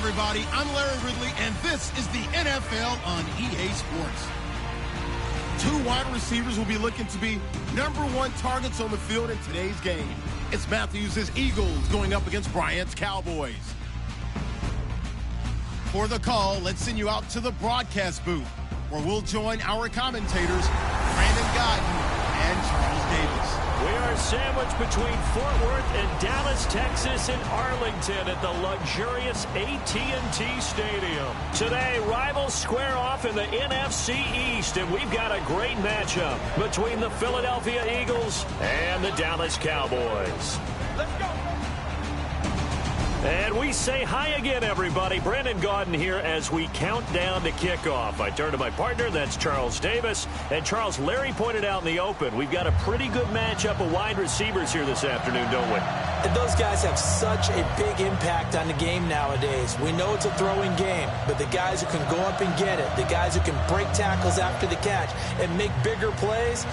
everybody. I'm Larry Ridley, and this is the NFL on EA Sports. Two wide receivers will be looking to be #1 targets on the field in today's game. It's Matthews' Eagles going up against Bryant's Cowboys. For the call, let's send you out to the broadcast booth, where we'll join our commentators, Brandon Gael and Charles Davis. We are sandwiched between Fort Worth and Dallas, Texas, and Arlington at the luxurious AT&T Stadium. Today, rivals square off in the NFC East, and we've got a great matchup between the Philadelphia Eagles and the Dallas Cowboys. Let's go! And we say hi again, everybody. Brandon Gaudin here as we count down to kickoff. I turn to my partner, that's Charles Davis. And Charles, Larry pointed out in the open, we've got a pretty good matchup of wide receivers here this afternoon, don't we? And those guys have such a big impact on the game nowadays. We know it's a throwing game, but the guys who can go up and get it, the guys who can break tackles after the catch and make bigger plays,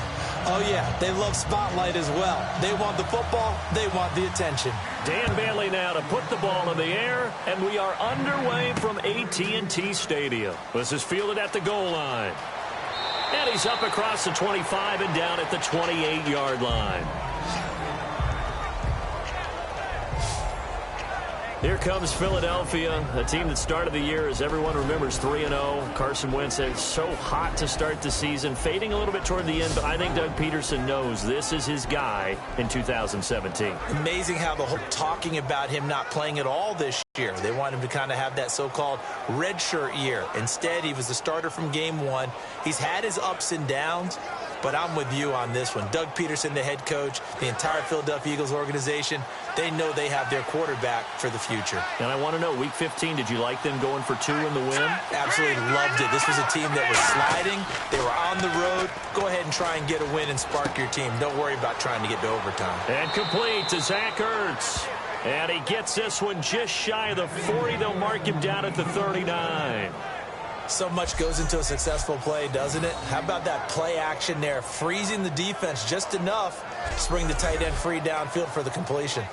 oh yeah, they love spotlight as well. They want the football, they want the attention. Dan Bailey now to put the ball in the air, and we are underway from AT&T Stadium. This is fielded at the goal line. And he's up across the 25 and down at the 28-yard line. Here comes Philadelphia, a team that started the year, as everyone remembers, 3-0. Carson Wentz is so hot to start the season, fading a little bit toward the end, but I think Doug Peterson knows this is his guy in 2017. Amazing how the whole talking about him not playing at all this year. They want him to kind of have that so-called redshirt year. Instead, he was the starter from game one. He's had his ups and downs, but I'm with you on this one. Doug Peterson, the head coach, the entire Philadelphia Eagles organization, they know they have their quarterback for the future. And I want to know, Week 15, did you like them going for 2 in the win? Absolutely loved it. This was a team that was sliding. They were on the road. Go ahead and try and get a win and spark your team. Don't worry about trying to get to overtime. And complete to Zach Ertz. And he gets this one just shy of the 40. They'll mark him down at the 39. So much goes into a successful play, doesn't it? How about that play action there, freezing the defense just enough to bring the tight end free downfield for the completion.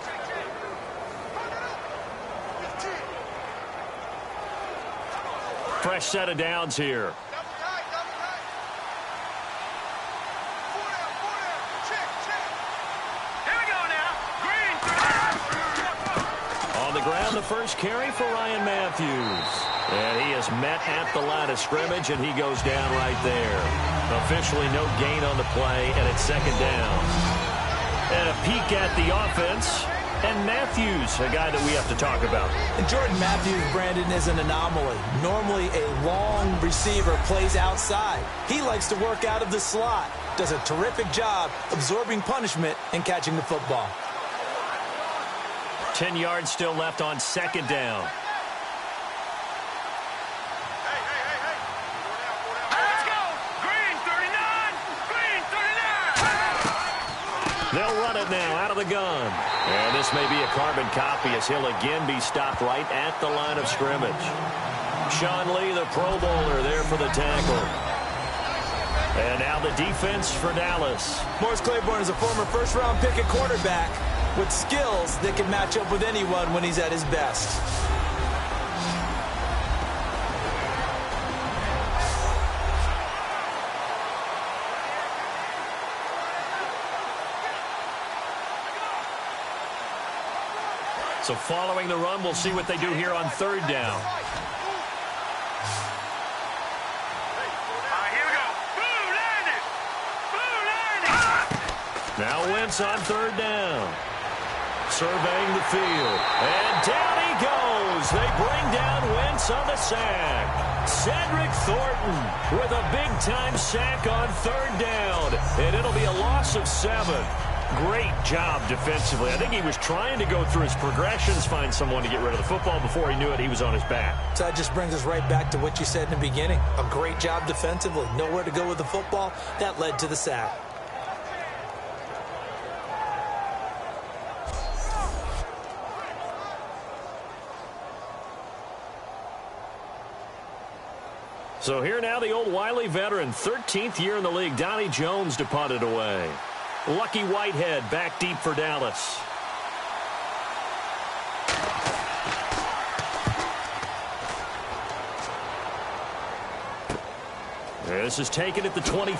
Fresh set of downs here. On the ground, the first carry for Ryan Matthews. And he is met at the line of scrimmage, and he goes down right there. Officially no gain on the play, and it's second down. And a peek at the offense. And Matthews, a guy that we have to talk about. And Jordan Matthews, Brandon, is an anomaly. Normally, a long receiver plays outside. He likes to work out of the slot. Does a terrific job absorbing punishment and catching the football. 10 yards still left on second down. They'll run it now out of the gun. And this may be a carbon copy as he'll again be stopped right at the line of scrimmage. Sean Lee, the Pro Bowler, there for the tackle. And now the defense for Dallas. Morris Claiborne is a former first-round pick at quarterback with skills that can match up with anyone when he's at his best. So following the run, we'll see what they do here on third down. Here we go. Now Wentz on third down. Surveying the field. And down he goes. They bring down Wentz on the sack. Cedric Thornton with a big-time sack on third down. And it'll be a loss of 7. Great job defensively. I think he was trying to go through his progressions, find someone to get rid of the football. Before he knew it, he was on his back. So that just brings us right back to what you said in the beginning. A great job defensively. Nowhere to go with the football. That led to the sack. So here now the old wily veteran, 13th year in the league, Donnie Jones to punt it away. Lucky Whitehead back deep for Dallas. This is taken at the 23.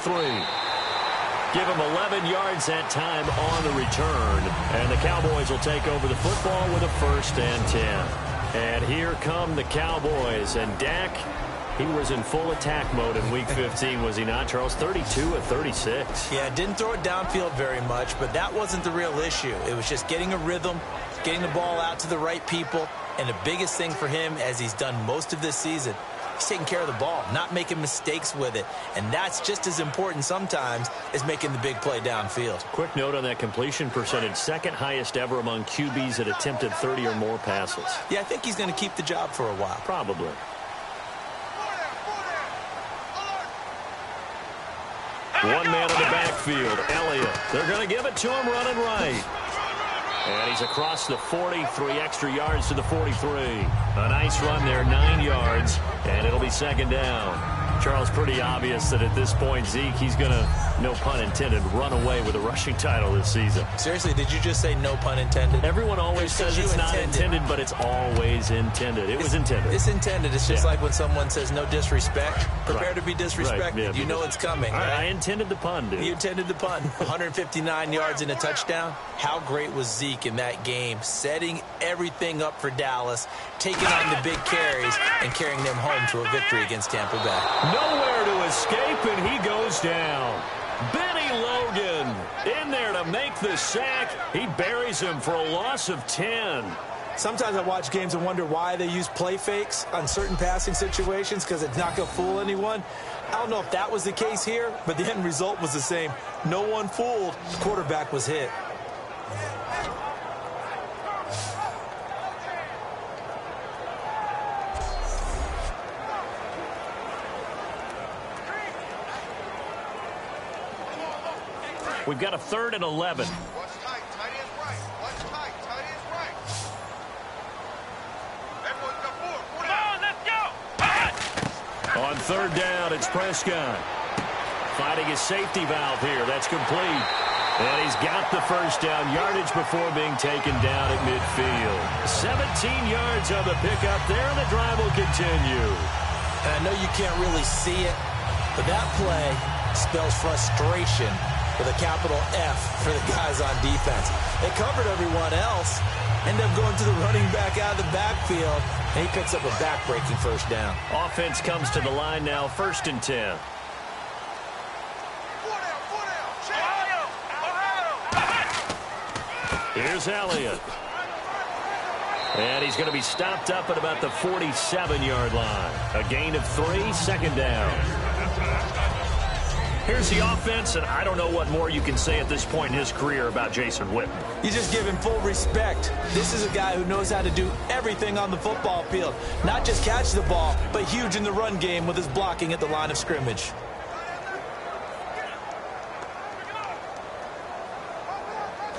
Give him 11 yards that time on the return. And the Cowboys will take over the football with a 1st and 10. And here come the Cowboys. And Dak, he was in full attack mode in Week 15, was he not, Charles? 32 of 36. Yeah, didn't throw it downfield very much, but that wasn't the real issue. It was just getting a rhythm, getting the ball out to the right people. And the biggest thing for him, as he's done most of this season, he's taking care of the ball, not making mistakes with it. And that's just as important sometimes as making the big play downfield. Quick note on that completion percentage, second highest ever among QBs that attempted 30 or more passes. Yeah, I think he's going to keep the job for a while. Probably. One man in the backfield, Elliott. They're going to give it to him running right. And he's across the 40, 3 extra yards to the 43. A nice run there, 9 yards, and it'll be 2nd down. Charles, pretty obvious that at this point, Zeke, he's going to, no pun intended, run away with a rushing title this season. Seriously, did you just say no pun intended? Everyone always says it's not intended, but it's always intended. It was intended. It's intended. It's just like when someone says no disrespect. Prepare to be disrespected. Right. Yeah, you know it's coming. Right? I intended the pun, dude. You intended the pun. 159 yards and a touchdown. How great was Zeke in that game, setting everything up for Dallas, taking on the big carries, and carrying them home to a victory against Tampa Bay. Nowhere to escape, and he goes down. Benny Logan in there to make the sack. He buries him for a loss of 10. Sometimes I watch games and wonder why they use play fakes on certain passing situations, because it's not going to fool anyone. I don't know if that was the case here, but the end result was the same. No one fooled. The quarterback was hit. We've got a 3rd and 11. What's tight? Tight end right. What's tight? Tight end right. Everyone's got 4. Come on, let's go. On 3rd down, it's Prescott. Finding his safety valve here. That's complete. And he's got the 1st down yardage before being taken down at midfield. 17 yards on the pickup there, and the drive will continue. And I know you can't really see it, but that play spells frustration with a capital F for the guys on defense. They covered everyone else, end up going to the running back out of the backfield, and he picks up a back-breaking 1st down. Offense comes to the line now, 1st and 10. Here's Elliott. And he's going to be stopped up at about the 47-yard line. A gain of 3, 2nd down. Here's the offense, and I don't know what more you can say at this point in his career about Jason Witten. You just give him full respect. This is a guy who knows how to do everything on the football field. Not just catch the ball, but huge in the run game with his blocking at the line of scrimmage.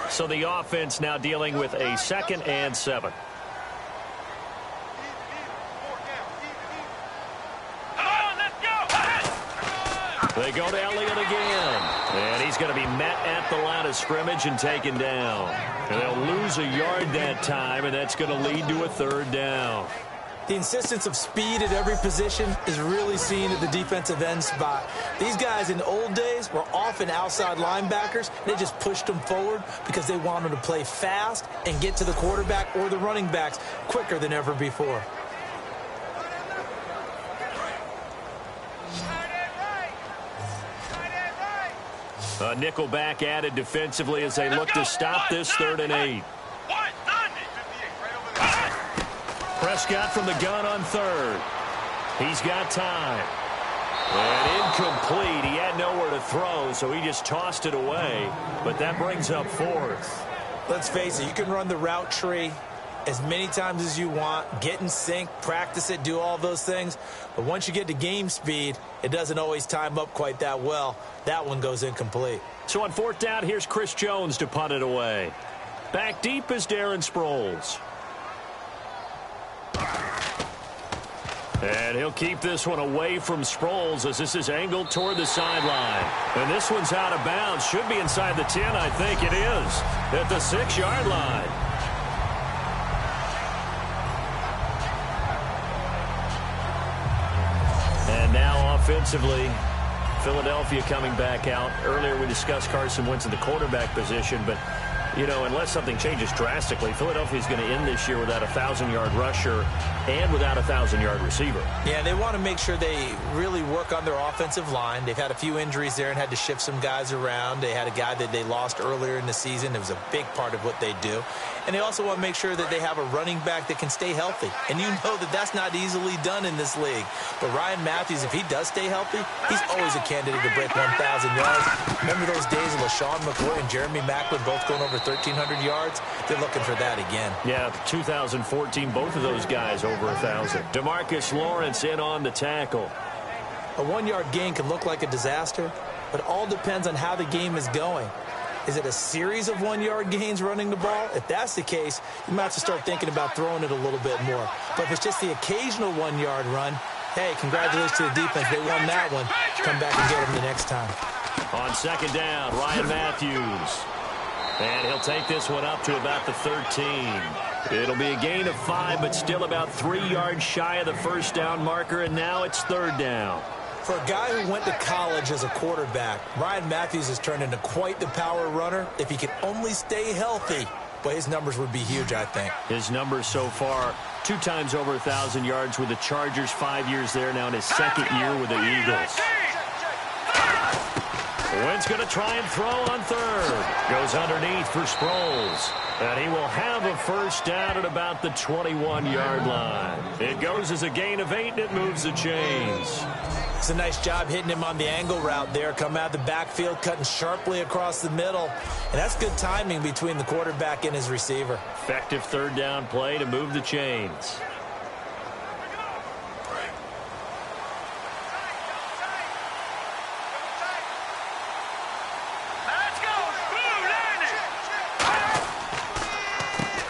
So the offense now dealing with a 2nd and 7. They go to Elliott again. And he's going to be met at the line of scrimmage and taken down. And they'll lose a yard that time, and that's going to lead to a 3rd down. The insistence of speed at every position is really seen at the defensive end spot. These guys in the old days were often outside linebackers. They just pushed them forward because they wanted to play fast and get to the quarterback or the running backs quicker than ever before. A nickel back added defensively as they look to stop this 3rd and 8. Prescott from the gun on 3rd. He's got time. And incomplete. He had nowhere to throw, so he just tossed it away. But that brings up 4th. Let's face it, you can run the route tree as many times as you want, get in sync, practice it, do all those things. But once you get to game speed, it doesn't always time up quite that well. That one goes incomplete. So on 4th down, here's Chris Jones to punt it away. Back deep is Darren Sproles. And he'll keep this one away from Sproles as this is angled toward the sideline. And this one's out of bounds. Should be inside the 10, I think it is. At the 6-yard line. And now offensively, Philadelphia coming back out. Earlier we discussed Carson Wentz in the quarterback position, but you know, unless something changes drastically, Philadelphia is going to end this year without a 1,000-yard rusher and without a 1,000-yard receiver. Yeah, they want to make sure they really work on their offensive line. They've had a few injuries there and had to shift some guys around. They had a guy that they lost earlier in the season. It was a big part of what they do. And they also want to make sure that they have a running back that can stay healthy. And you know that that's not easily done in this league. But Ryan Matthews, if he does stay healthy, he's always a candidate to break 1,000 yards. Remember those days of LaShawn McCoy and Jeremy Maclin both going over 1,300 yards? They're looking for that again. Yeah, 2014, both of those guys over 1,000. DeMarcus Lawrence in on the tackle. A 1-yard gain can look like a disaster, but it all depends on how the game is going. Is it a series of 1-yard gains running the ball? If that's the case, you might have to start thinking about throwing it a little bit more. But if it's just the occasional 1-yard run, hey, congratulations to the defense. They won that one. Come back and get them the next time. On second down, Ryan Matthews. And he'll take this one up to about the 13. It'll be a gain of 5, but still about 3 yards shy of the first down marker, and now it's third down. For a guy who went to college as a quarterback, Ryan Matthews has turned into quite the power runner. If he could only stay healthy, but his numbers would be huge, I think. His numbers so far, 2 times over 1,000 yards with the Chargers, 5 years there now in his second year with the Eagles. Wentz going to try and throw on third. Goes underneath for Sproles. And he will have a first down at about the 21-yard line. It goes as a gain of 8, and it moves the chains. It's a nice job hitting him on the angle route there. Come out of the backfield, cutting sharply across the middle. And that's good timing between the quarterback and his receiver. Effective third down play to move the chains.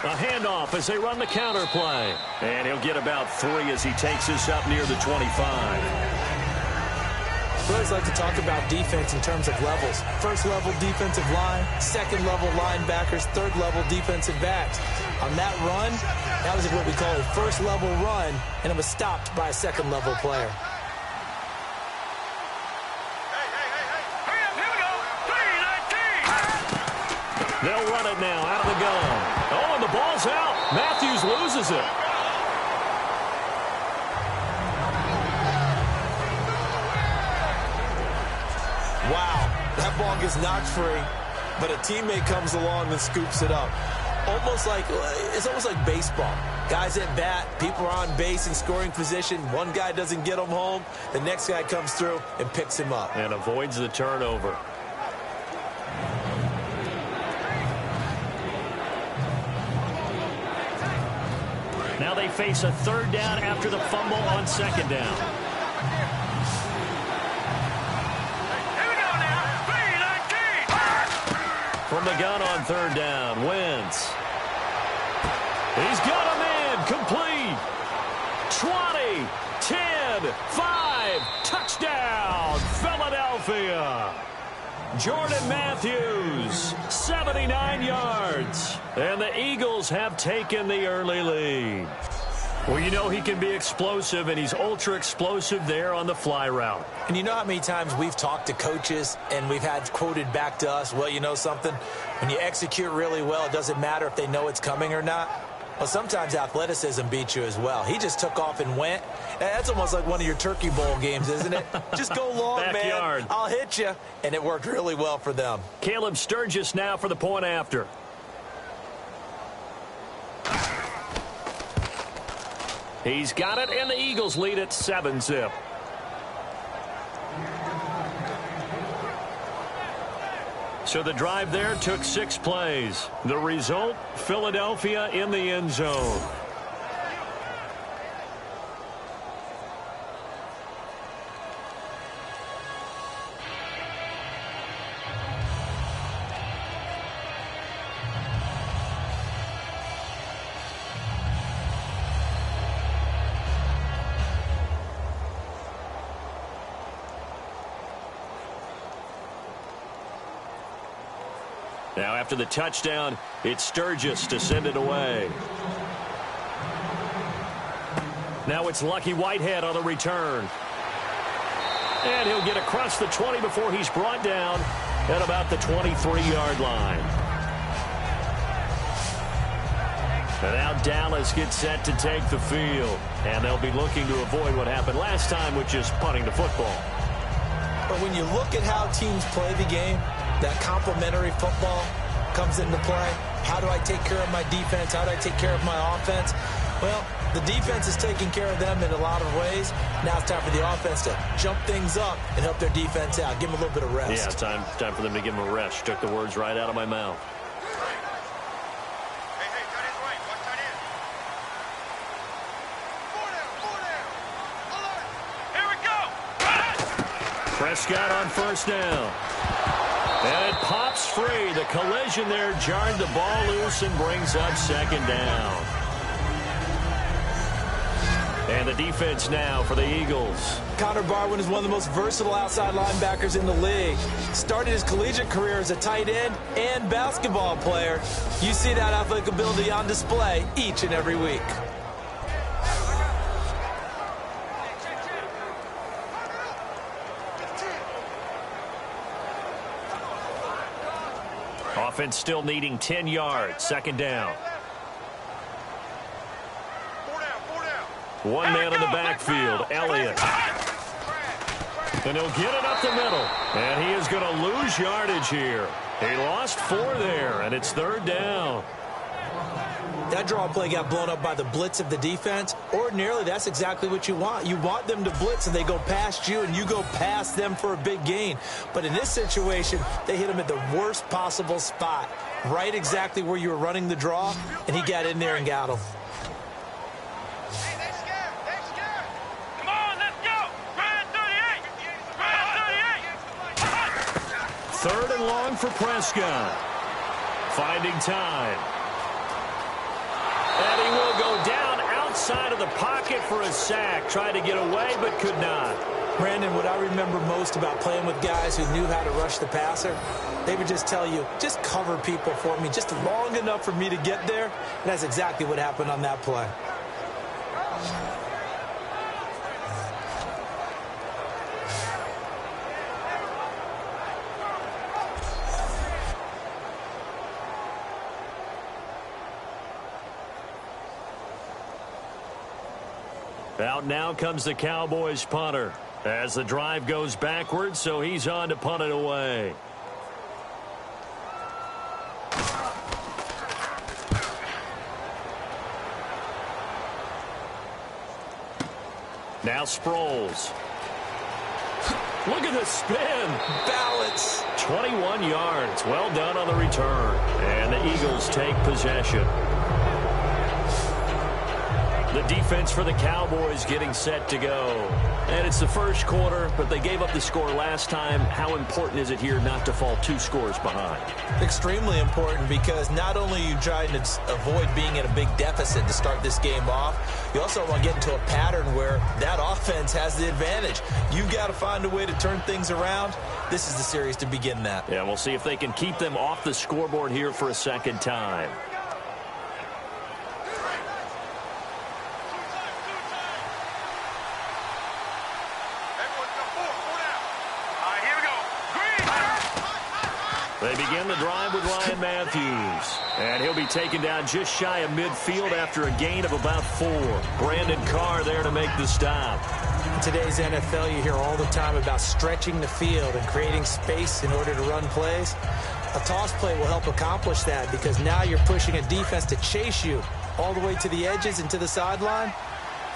A handoff as they run the counter play. And he'll get about 3 as he takes this up near the 25. I always like to talk about defense in terms of levels. First level defensive line, second level linebackers, third level defensive backs. On that run, that was what we call a first level run, and it was stopped by a second level player. They'll run it now out of the gun. Oh, and the ball's out. Matthews loses it. Wow, that ball gets knocked free, but a teammate comes along and scoops it up. It's almost like baseball. Guys at bat, people are on base in scoring position. One guy doesn't get him home. The next guy comes through and picks him up. And avoids the turnover. Now they face a third down after the fumble on second down. From the gun on third down, Wentz. He's got him in, complete. 20, 10, 5, touchdown, Philadelphia. Jordan Matthews, 79 yards. And the Eagles have taken the early lead. Well, you know he can be explosive, and he's ultra-explosive there on the fly route. And you know how many times we've talked to coaches and we've had quoted back to us, well, you know something? When you execute really well, it doesn't matter if they know it's coming or not. Well, sometimes athleticism beats you as well. He just took off and went. That's almost like one of your Turkey Bowl games, isn't it? Just go long, Backyard. man. I'll hit you. And it worked really well for them. Caleb Sturgis now for the point after. He's got it, and the Eagles lead at 7-zip. So the drive there took 6 plays. The result, Philadelphia in the end zone. Now after the touchdown, it's Sturgis to send it away. Now it's Lucky Whitehead on the return. And he'll get across the 20 before he's brought down at about the 23-yard line. And now Dallas gets set to take the field. And they'll be looking to avoid what happened last time, which is punting the football. But when you look at how teams play the game, that complementary football comes into play. How do I take care of my defense? How do I take care of my offense? Well, the defense is taking care of them in a lot of ways. Now it's time for the offense to jump things up and help their defense out. Give them a little bit of rest. Yeah, time for them to give them a rest. You took the words right out of my mouth. Prescott on first down. And it pops free. The collision there jarred the ball loose and brings up second down. And the defense now for the Eagles. Connor Barwin is one of the most versatile outside linebackers in the league. Started his collegiate career as a tight end and basketball player. You see that athletic ability on display each and every week. Offense still needing 10 yards. Second down. One man in the backfield, Elliott. And he'll get it up the middle. And he is going to lose yardage here. He lost 4 there, and it's third down. That draw play got blown up by the blitz of the defense. Ordinarily, that's exactly what you want. You want them to blitz, and they go past you, and you go past them for a big gain. But in this situation, they hit him at the worst possible spot, right exactly where you were running the draw, and he got in there and got him. Come on, let's go. Ryan 38. Third and long for Prescott. Finding time. And he will go down outside of the pocket for a sack. Tried to get away, but could not. Brandon, what I remember most about playing with guys who knew how to rush the passer, they would just tell you, just cover people for me, just long enough for me to get there. And that's exactly what happened on that play. Out now comes the Cowboys punter as the drive goes backwards, so he's on to punt it away. Now Sproles. Look at the spin. Balance. 21 yards. Well done on the return. And the Eagles take possession. The defense for the Cowboys getting set to go. And it's the first quarter, but they gave up the score last time. How important is it here not to fall 2 scores behind? Extremely important, because not only are you trying to avoid being in a big deficit to start this game off, you also want to get into a pattern where that offense has the advantage. You've got to find a way to turn things around. This is the series to begin that. Yeah, we'll see if they can keep them off the scoreboard here for a second time. They begin the drive with Ryan Matthews. And he'll be taken down just shy of midfield after a gain of about 4. Brandon Carr there to make the stop. In today's NFL, you hear all the time about stretching the field and creating space in order to run plays. A toss play will help accomplish that, because now you're pushing a defense to chase you all the way to the edges and to the sideline.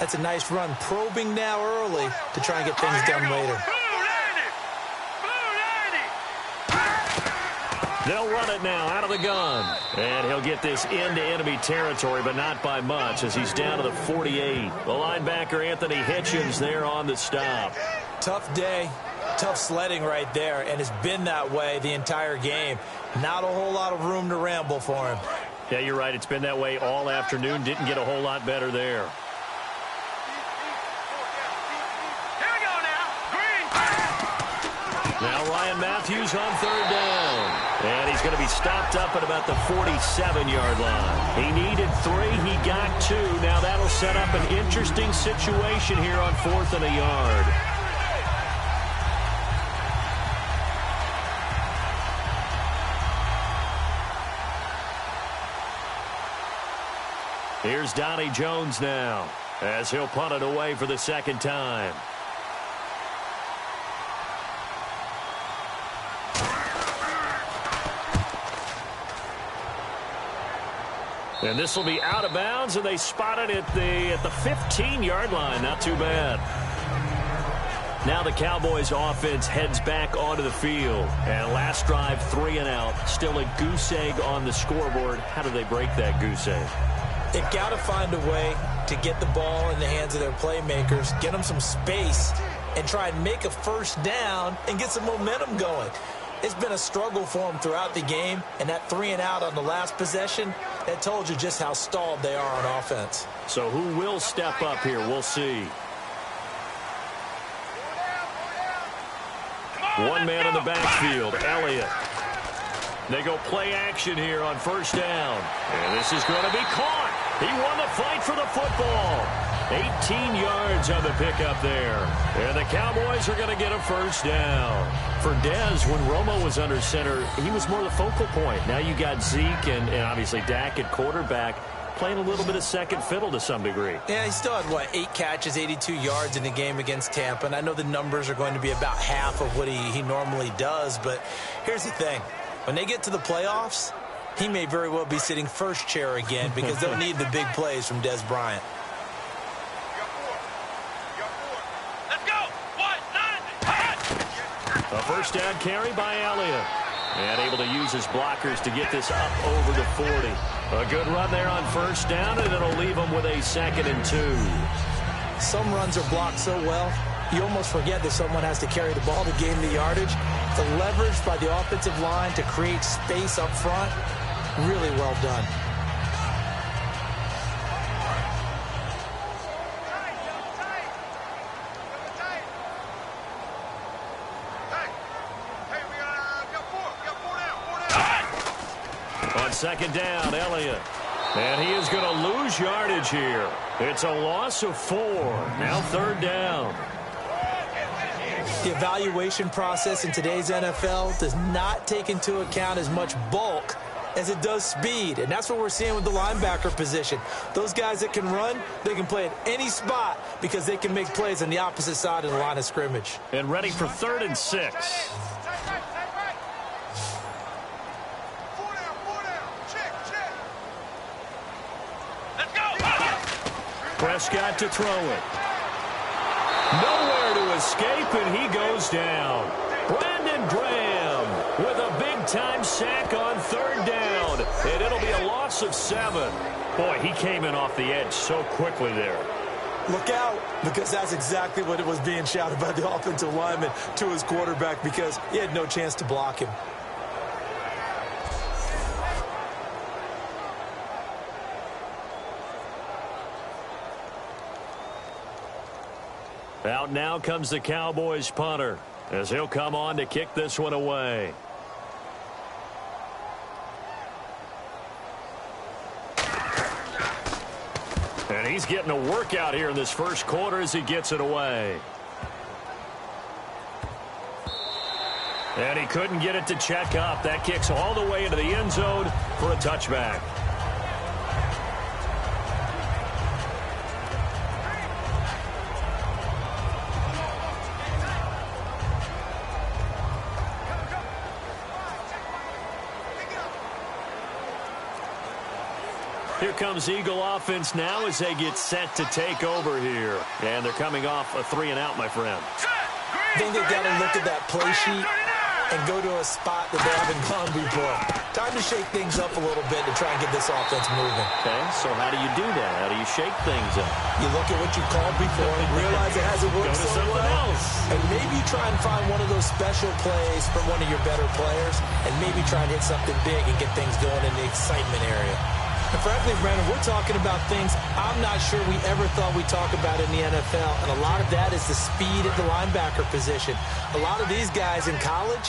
That's a nice run, probing now early to try and get things done later. They'll run it now out of the gun. And he'll get this into enemy territory, but not by much, as he's down to the 48. The linebacker, Anthony Hitchens, there on the stop. Tough day, tough sledding right there, and it's been that way the entire game. Not a whole lot of room to ramble for him. Yeah, you're right. It's been that way all afternoon. Didn't get a whole lot better there. Now Ryan Matthews on third down. And he's going to be stopped up at about the 47-yard line. He needed 3. He got 2. Now that'll set up an interesting situation here on 4th and a yard. Here's Donnie Jones now as he'll punt it away for the second time. And this will be out of bounds, and they spot it at the 15-yard line. Not too bad. Now the Cowboys offense heads back onto the field. And last drive, 3 and out. Still a goose egg on the scoreboard. How do they break that goose egg? They've got to find a way to get the ball in the hands of their playmakers, get them some space, and try and make a first down and get some momentum going. It's been a struggle for them throughout the game, and that 3 and out on the last possession, that told you just how stalled they are on offense. So who will step up here? We'll see. One man in the backfield, Elliott. They go play action here on first down. And this is going to be caught. He won the fight for the football. 18 yards on the pickup there. And the Cowboys are going to get a first down. For Dez, when Romo was under center, he was more the focal point. Now you got Zeke and obviously Dak at quarterback playing a little bit of second fiddle to some degree. Yeah, he still had, 8 catches, 82 yards in the game against Tampa. And I know the numbers are going to be about half of what he normally does. But here's the thing. When they get to the playoffs, he may very well be sitting first chair again because they'll need the big plays from Dez Bryant. A first down carry by Elliott. And able to use his blockers to get this up over the 40. A good run there on first down, and it'll leave him with a 2nd and 2. Some runs are blocked so well, you almost forget that someone has to carry the ball to gain the yardage. The leverage by the offensive line to create space up front, really well done. On second down, Elliott. And he is going to lose yardage here. It's a loss of 4. Now 3rd down. The evaluation process in today's NFL does not take into account as much bulk as it does speed. And that's what we're seeing with the linebacker position. Those guys that can run, they can play at any spot because they can make plays on the opposite side of the line of scrimmage. And ready for 3rd and 6. Prescott to throw it. Nowhere to escape, and he goes down. Brandon Graham with a big-time sack on 3rd down, and it'll be a loss of 7. Boy, he came in off the edge so quickly there. Look out, because that's exactly what it was being shouted by the offensive lineman to his quarterback because he had no chance to block him. Out now comes the Cowboys punter as he'll come on to kick this one away. And he's getting a workout here in this first quarter as he gets it away. And he couldn't get it to check up. That kicks all the way into the end zone for a touchback. Here comes Eagle offense now as they get set to take over here. And they're coming off a 3 and out, my friend. I think they've got to look at that play sheet and go to a spot that they haven't gone before. Time to shake things up a little bit to try and get this offense moving. Okay, so how do you do that? How do you shake things up? You look at what you called before and realize it hasn't worked Go to so something well. else. And maybe you try and find one of those special plays from one of your better players and maybe try and hit something big and get things going in the excitement area. And frankly, Brandon, we're talking about things I'm not sure we ever thought we'd talk about in the NFL. And a lot of that is the speed at the linebacker position. A lot of these guys in college,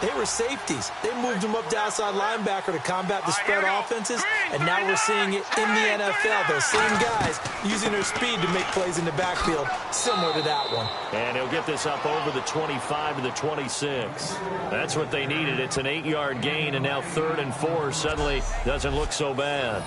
they were safeties. They moved them up to outside linebacker to combat the spread offenses. And now we're seeing it in the NFL. Those same guys using their speed to make plays in the backfield, similar to that one. And he'll get this up over the 25 to the 26. That's what they needed. It's an 8-yard gain, and now 3rd and 4 suddenly doesn't look so bad.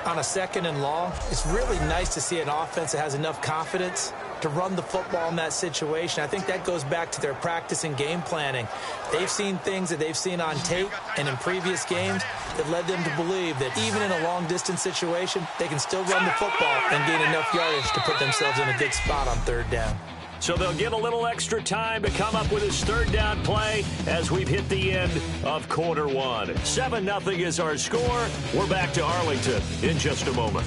on a 2nd and long, it's really nice to see an offense that has enough confidence to run the football in that situation. I think that goes back to their practice and game planning. They've seen things that they've seen on tape and in previous games that led them to believe that even in a long-distance situation, they can still run the football and gain enough yardage to put themselves in a good spot on 3rd down. So they'll get a little extra time to come up with his 3rd down play as we've hit the end of quarter 1. 7-0 is our score. We're back to Arlington in just a moment.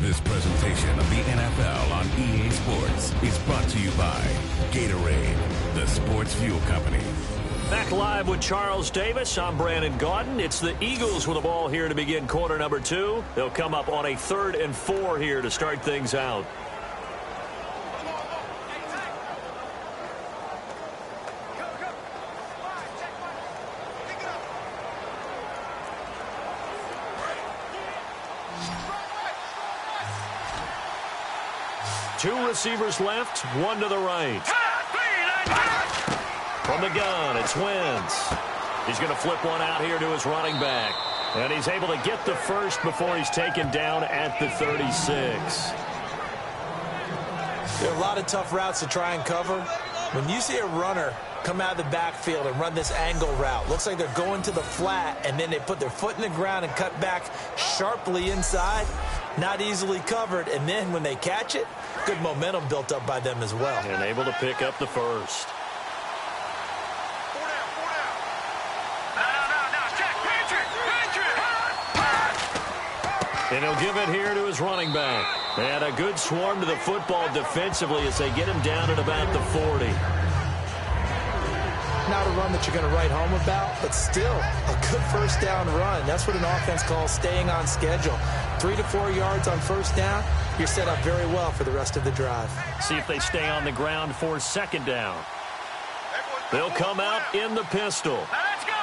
This presentation of the NFL on EA Sports is brought to you by Gatorade, the sports fuel company. Back live with Charles Davis. I'm Brandon Gaudin. It's the Eagles with the ball here to begin quarter number 2. They'll come up on a 3rd and 4 here to start things out. Two receivers left, one to the right. From the gun, it's Wentz. He's going to flip one out here to his running back. And he's able to get the first before he's taken down at the 36. There are a lot of tough routes to try and cover. When you see a runner come out of the backfield and run this angle route, looks like they're going to the flat, and then they put their foot in the ground and cut back sharply inside. Not easily covered, and then when they catch it, good momentum built up by them as well. And able to pick up the first. And he'll give it here to his running back. And a good swarm to the football defensively as they get him down at about the 40. Not a run that you're going to write home about, but still a good 1st down run. That's what an offense calls staying on schedule. 3 to 4 yards on 1st down, you're set up very well for the rest of the drive. See if they stay on the ground for 2nd down. They'll come out in the pistol. Let's go.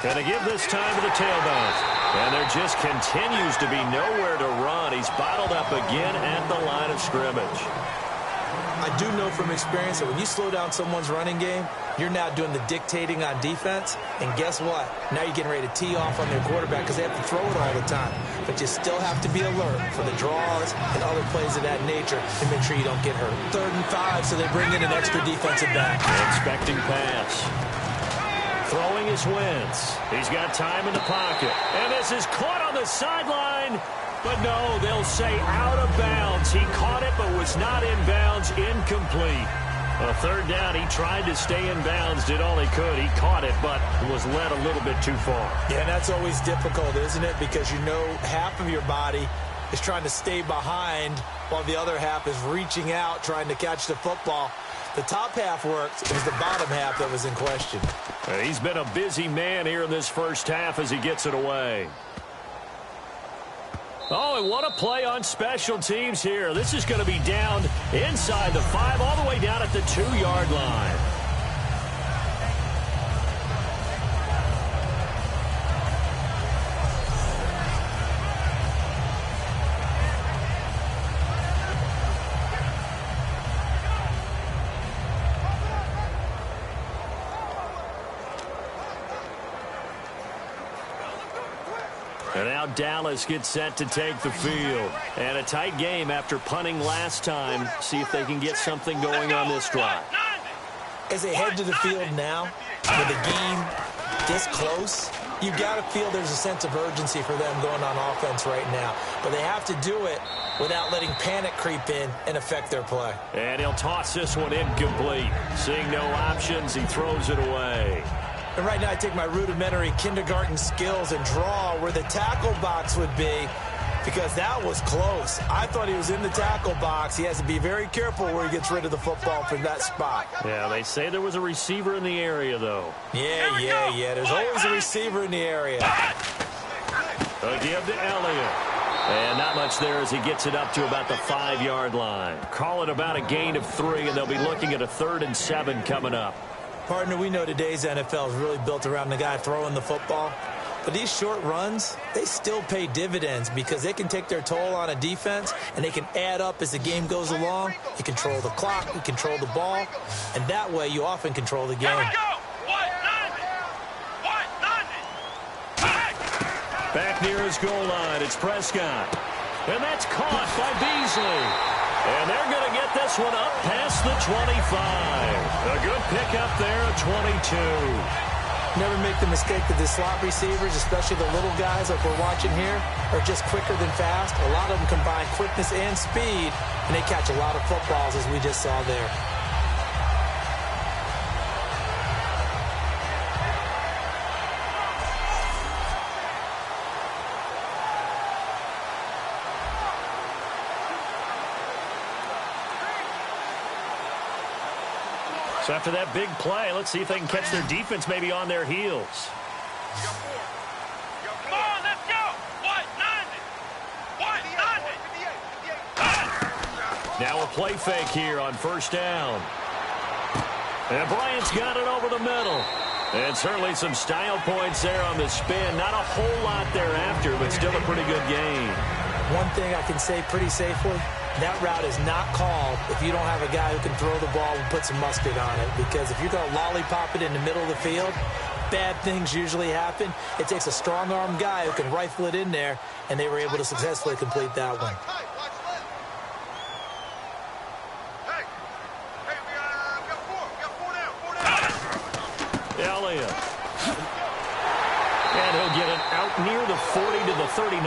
And they give this time to the tailback. And there just continues to be nowhere to run. He's bottled up again at the line of scrimmage. I do know from experience that when you slow down someone's running game, you're now doing the dictating on defense. And guess what? Now you're getting ready to tee off on their quarterback because they have to throw it all the time. But you still have to be alert for the draws and other plays of that nature to make sure you don't get hurt. 3rd and 5, so they bring in an extra defensive back. Expecting pass. Throwing is Wentz. He's got time in the pocket. And this is caught on the sideline. But no, they'll say out of bounds. He caught it but was not in bounds. Incomplete. A 3rd down, he tried to stay in bounds, did all he could. He caught it but was led a little bit too far. Yeah, and that's always difficult, isn't it? Because you know half of your body is trying to stay behind while the other half is reaching out, trying to catch the football. The top half worked. It was the bottom half that was in question. He's been a busy man here in this 1st half as he gets it away. Oh, and what a play on special teams here. This is going to be down inside the 5, all the way down at the 2-yard line. And now Dallas gets set to take the field. And a tight game after punting last time. See if they can get something going on this drive. As they head to the field now, with the game this close, you got to feel there's a sense of urgency for them going on offense right now. But they have to do it without letting panic creep in and affect their play. And he'll toss this one incomplete. Seeing no options, he throws it away. And right now I take my rudimentary kindergarten skills and draw where the tackle box would be, because that was close. I thought he was in the tackle box. He has to be very careful where he gets rid of the football from that spot. Yeah, they say there was a receiver in the area, though. Yeah. There's always a receiver in the area. A give to Elliott. And not much there as he gets it up to about the 5-yard line. Call it about a gain of 3, and they'll be looking at a 3rd and 7 coming up. Partner, we know today's NFL is really built around the guy throwing the football. But these short runs, they still pay dividends because they can take their toll on a defense and they can add up as the game goes along. You control the clock, you control the ball, and that way you often control the game. Here we go. 190. Back near his goal line, it's Prescott. And that's caught by Beasley. And they're going to get this one up past the 25. A good pickup there at 22. Never make the mistake that the slot receivers, especially the little guys like we're watching here, are just quicker than fast. A lot of them combine quickness and speed, and they catch a lot of footballs, as we just saw there. So after that big play, let's see if they can catch their defense maybe on their heels. Come on, let's go. What? 90. Now a play fake here on first down. And Bryant's got it over the middle. And certainly some style points there on the spin. Not a whole lot thereafter, but still a pretty good game. One thing I can say pretty safely, that route is not called if you don't have a guy who can throw the ball and put some mustard on it. Because if you're going to lollipop it in the middle of the field, bad things usually happen. It takes a strong-arm guy who can rifle it in there, and they were able to successfully complete that one. Elliott. And he'll get it out near the 40 to the 39. 3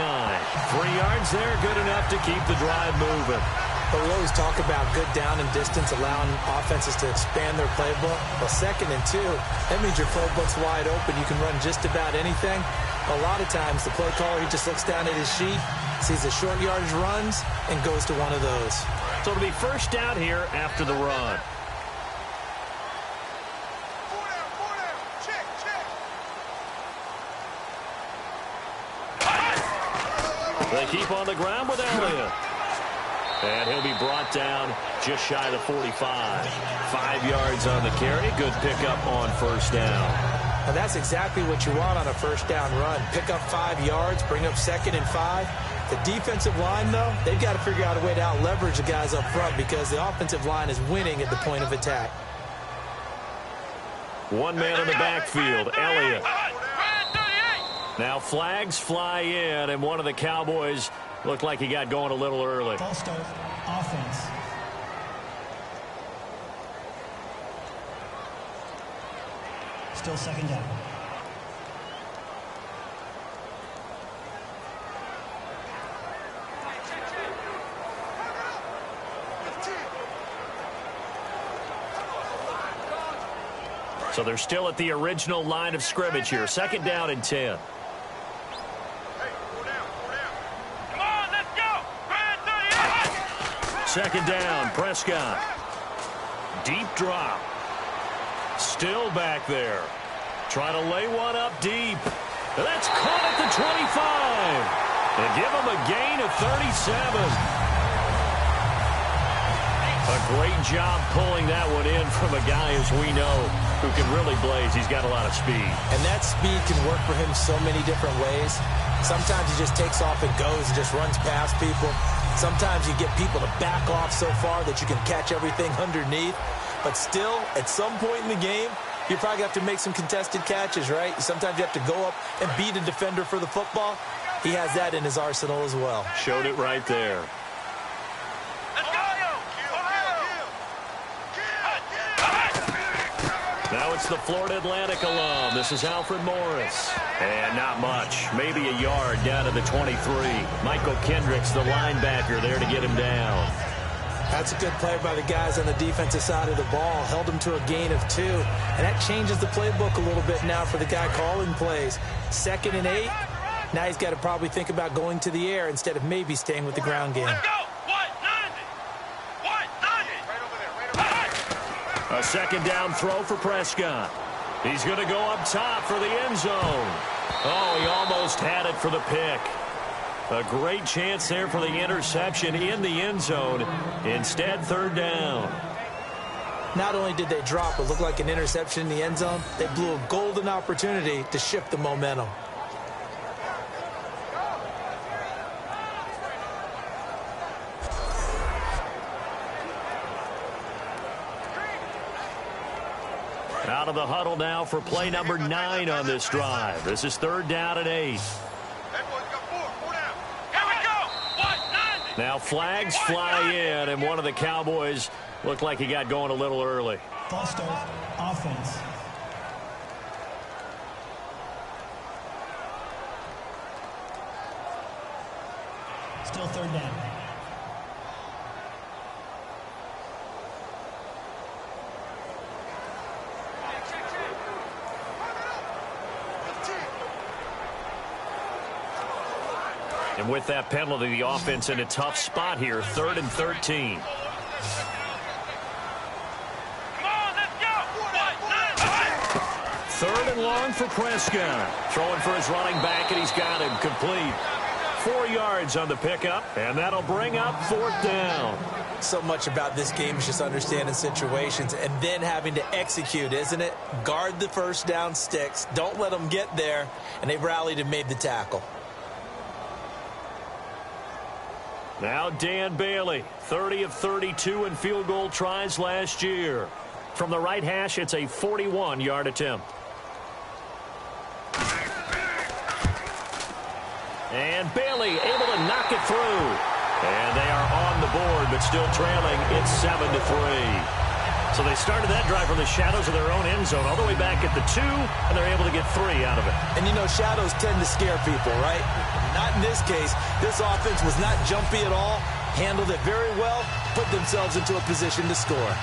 yards there, good enough to keep the drive moving. But we always talk about good down and distance, allowing offenses to expand their playbook. Well, 2nd and 2, that means your playbook's wide open. You can run just about anything. A lot of times, the play caller, he just looks down at his sheet, sees the short yardage runs, and goes to one of those. So it'll be first down here after the run. They keep on the ground with Elliott. And he'll be brought down just shy of the 45. 5 yards on the carry. Good pickup on first down. And that's exactly what you want on a first down run. Pick up 5 yards, bring up 2nd and 5. The defensive line, though, they've got to figure out a way to out-leverage the guys up front because the offensive line is winning at the point of attack. One man in the backfield, Elliott. Now flags fly in, and one of the Cowboys looked like he got going a little early. False start, offense. Still 2nd down. So they're still at the original line of scrimmage here. 2nd down and 10. Come on, let's go. 2nd down, Prescott. Deep drop. Still back there. Trying to lay one up deep. And that's caught at the 25. They give him a gain of 37. A great job pulling that one in from a guy, as we know, who can really blaze. He's got a lot of speed. And that speed can work for him so many different ways. Sometimes he just takes off and goes and just runs past people. Sometimes you get people to back off so far that you can catch everything underneath. But still, at some point in the game, you probably have to make some contested catches, right? Sometimes you have to go up and beat a defender for the football. He has that in his arsenal as well. Showed it right there. Now it's the Florida Atlantic alum. This is Alfred Morris. And not much. Maybe a yard down to the 23. Michael Kendricks, the linebacker, there to get him down. That's a good play by the guys on the defensive side of the ball. Held him to a gain of 2. And that changes the playbook a little bit now for the guy calling plays. 2nd and 8. Now he's got to probably think about going to the air instead of maybe staying with the ground game. Let's go. A 2nd down throw for Prescott. He's going to go up top for the end zone. Oh, he almost had it for the pick. A great chance there for the interception in the end zone. Instead, 3rd down. Not only did they drop what looked like an interception in the end zone, they blew a golden opportunity to shift the momentum. Out of the huddle now for play number 9 on this drive. This is 3rd down and 8. Now flags fly in, and one of the Cowboys looked like he got going a little early. False start. Offense. Still third down. And with that penalty, the offense in a tough spot here, 3rd and 13. Come on, let's go. 3rd and long for Prescott. Throwing for his running back, and he's got him complete. 4 yards on the pickup, and that'll bring up 4th down. So much about this game is just understanding situations and then having to execute, isn't it? Guard the first down sticks. Don't let them get there, and they rallied and made the tackle. Now Dan Bailey, 30 of 32 in field goal tries last year. From the right hash, it's a 41-yard attempt. And Bailey able to knock it through. And they are on the board, but still trailing. It's 7-3. So they started that drive from the shadows of their own end zone all the way back at the 2, and they're able to get 3 out of it. And, you know, shadows tend to scare people, right? Not in this case. This offense was not jumpy at all, handled it very well, put themselves into a position to score.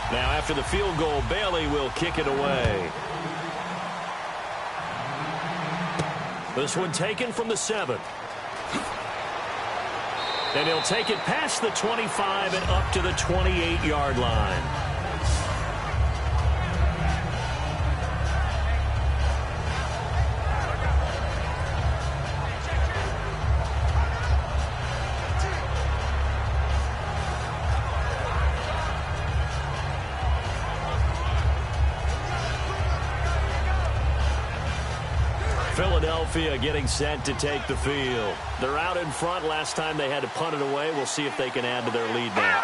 Now, after the field goal, Bailey will kick it away. This one taken from the 7. And he'll take it past the 25 and up to the 28-yard line. Philadelphia getting set to take the field. They're out in front. Last time they had to punt it away. We'll see if they can add to their lead now.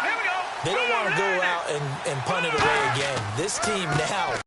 They don't want to go out and punt it away again. This team now